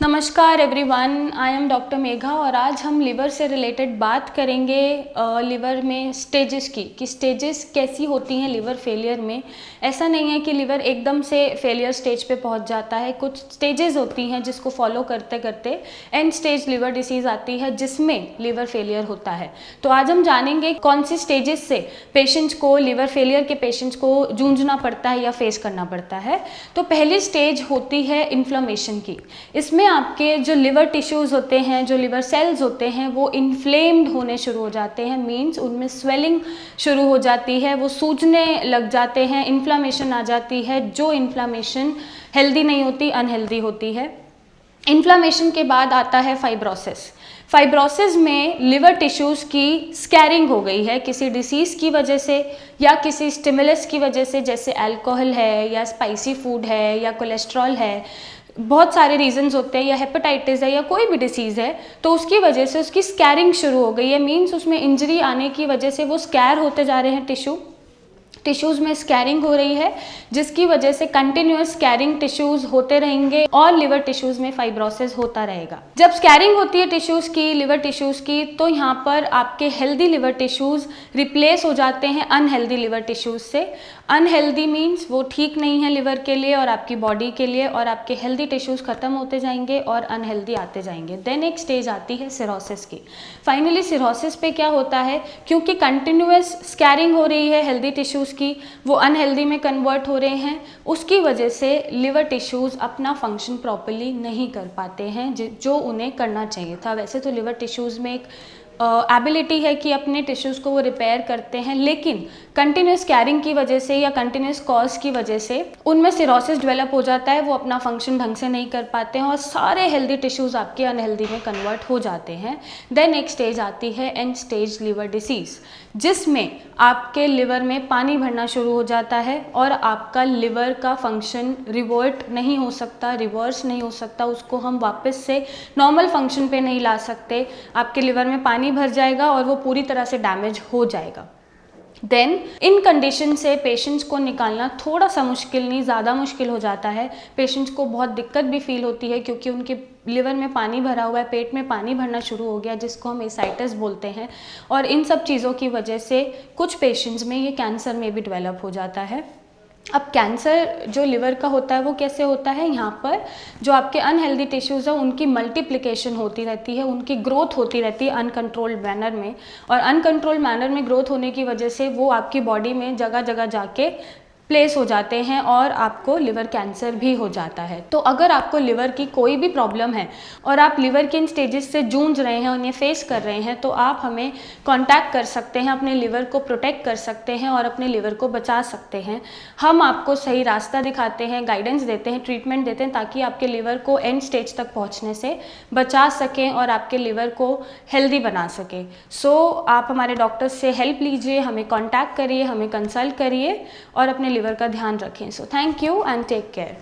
नमस्कार everyone, I am doctor Megha और आज हम लिवर से रिलेटेड बात करेंगे। लिवर में स्टेजेस की कि स्टेजेस कैसी होती हैं लिवर फेलियर में। ऐसा नहीं है कि लिवर एकदम से फेलियर स्टेज पे पहुंच जाता है, कुछ स्टेजेस होती हैं जिसको फॉलो करते करते एंड स्टेज लिवर डिसीज़ आती है जिसमें लिवर फेलियर होता है। तो आज हम जानेंगे कौन सी स्टेजेस से पेशेंट्स को, लिवर फेलियर के पेशेंट्स को जूझना पड़ता है या फेस करना पड़ता है। तो पहली स्टेज होती है इन्फ्लेमेशन की। इसमें आपके जो लिवर टिश्यूज़ होते हैं, जो लिवर सेल्स होते हैं, वो इन्फ्लेम्ड होने शुरू हो जाते हैं। मीन्स उनमें स्वेलिंग शुरू हो जाती है, वो सूजने लग जाते हैं, इन्फ्लेमेशन आ जाती है। जो इन्फ्लेमेशन हेल्दी नहीं होती, अनहेल्दी होती है। इन्फ्लेमेशन के बाद आता है फाइब्रोसिस। फाइब्रोसिस में लिवर टिश्यूज़ की स्कैरिंग हो गई है किसी डिसीज़ की वजह से या किसी स्टिमुलस की वजह से, जैसे अल्कोहल है या स्पाइसी फूड है या कोलेस्ट्रॉल है। बहुत सारे रीजंस होते हैं, या हेपेटाइटिस है या कोई भी डिसीज़ है, तो उसकी वजह से उसकी स्कैरिंग शुरू हो गई है। मीन्स उसमें इंजरी आने की वजह से वो स्कैर होते जा रहे हैं, टिश्यूज़ में स्कैरिंग हो रही है, जिसकी वजह से कंटिन्यूअस स्कैरिंग टिश्यूज़ होते रहेंगे और लिवर टिश्यूज़ में फाइब्रोसिस होता रहेगा। जब स्कैरिंग होती है टिश्यूज़ की, लिवर टिश्यूज़ की, तो यहाँ पर आपके हेल्दी लिवर टिश्यूज़ रिप्लेस हो जाते हैं अनहेल्दी लिवर टिश्यूज़ से। अनहेल्दी मीन्स वो ठीक नहीं है लिवर के लिए और आपकी बॉडी के लिए, और आपके हेल्दी टिश्यूज़ ख़त्म होते जाएंगे और अनहेल्दी आते जाएंगे। देन एक स्टेज आती है सिरोसिस की। फाइनली सिरोसिस पे क्या होता है, क्योंकि कंटिन्यूअस स्कैरिंग हो रही है हेल्दी टिश्यूज़ की, वो अनहेल्दी में कन्वर्ट हो रहे हैं, उसकी वजह से लिवर टिश्यूज़ अपना फंक्शन प्रॉपर्ली नहीं कर पाते हैं जो उन्हें करना चाहिए था। वैसे तो लिवर टिश्यूज़ में एक एबिलिटी है कि अपने टिश्यूज़ को वो रिपेयर करते हैं, लेकिन कंटिन्यूस कैरिंग की वजह से या कंटिन्यूस कॉज की वजह से उनमें सिरोसिस डेवलप हो जाता है, वो अपना फंक्शन ढंग से नहीं कर पाते हैं और सारे हेल्दी टिश्यूज़ आपके अनहेल्दी में कन्वर्ट हो जाते हैं। देन एक स्टेज आती है एंड स्टेज लिवर डिसीज़, जिसमें आपके लिवर में पानी भरना शुरू हो जाता है और आपका लिवर का फंक्शन रिवर्ट नहीं हो सकता, रिवर्स नहीं हो सकता, उसको हम वापस से नॉर्मल फंक्शन पे नहीं ला सकते। आपके लिवर में पानी भर जाएगा और वो पूरी तरह से डैमेज हो जाएगा। देन इन कंडीशन से पेशेंट्स को निकालना थोड़ा सा मुश्किल नहीं, ज़्यादा मुश्किल हो जाता है। पेशेंट्स को बहुत दिक्कत भी फील होती है क्योंकि उनके लिवर में पानी भरा हुआ है, पेट में पानी भरना शुरू हो गया, जिसको हम एसाइटिस बोलते हैं। और इन सब चीज़ों की वजह से कुछ पेशेंट्स में ये कैंसर में भी डेवलप हो जाता है। अब कैंसर जो लिवर का होता है वो कैसे होता है, यहाँ पर जो आपके अनहेल्दी टिश्यूज़ हैं उनकी मल्टीप्लिकेशन होती रहती है, उनकी ग्रोथ होती रहती है अनकंट्रोल्ड मैनर में, और अनकंट्रोल्ड मैनर में ग्रोथ होने की वजह से वो आपकी बॉडी में जगह जगह जाके प्लेस हो जाते हैं और आपको लिवर कैंसर भी हो जाता है। तो अगर आपको लिवर की कोई भी प्रॉब्लम है और आप लिवर के इन स्टेजेस से जूझ रहे हैं, उन्हें फेस कर रहे हैं, तो आप हमें कांटेक्ट कर सकते हैं, अपने लिवर को प्रोटेक्ट कर सकते हैं और अपने लिवर को बचा सकते हैं। हम आपको सही रास्ता दिखाते हैं, गाइडेंस देते हैं, ट्रीटमेंट देते हैं, ताकि आपके लिवर को एंड स्टेज तक पहुँचने से बचा सकें और आपके लिवर को हेल्दी बना सकें। सो आप हमारे डॉक्टर से हेल्प लीजिए, हमें कॉन्टैक्ट करिए, हमें कंसल्ट करिए और अपने लिवर का ध्यान रखें। So thank you and take care.